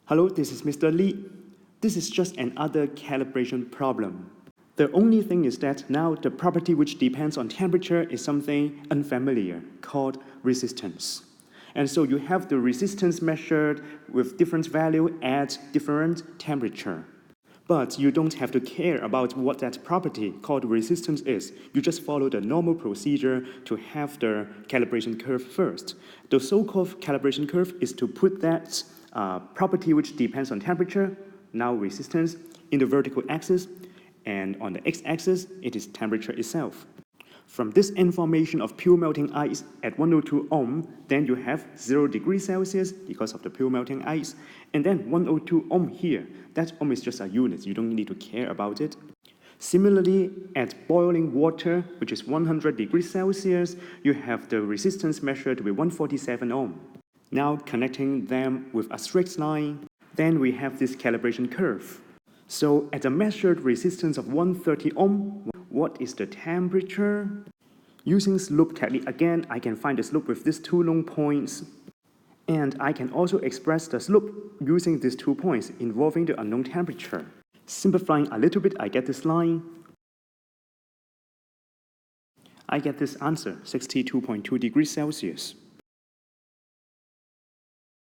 Hello, this is Mr. Lee. This is just another calibration problem. The only thing is that now the property which depends on temperature is something unfamiliar called resistance. And so you have the resistance measured with different value at different temperature. But you don't have to care about what that property called resistance is. You just follow the normal procedure to have the calibration curve first. The so-called calibration curve is to put that property which depends on temperature, now resistance, in the vertical axis, and on the x-axis, it is temperature itself. From this information of pure melting ice at 102 ohm, then you have 0 degrees Celsius because of the pure melting ice, and then 102 ohm here. That ohm is just a unit, you don't need to care about it. Similarly, at boiling water, which is 100 degrees Celsius, you have the resistance measured to be 147 ohm. Now connecting them with a straight line, then we have this calibration curve. So at a measured resistance of 130 ohm, what is the temperature? Using slope technique again, I can find the slope with these two long points. And I can also express the slope using these 2 points involving the unknown temperature. Simplifying a little bit, I get this line. I get this answer, 62.2 degrees Celsius.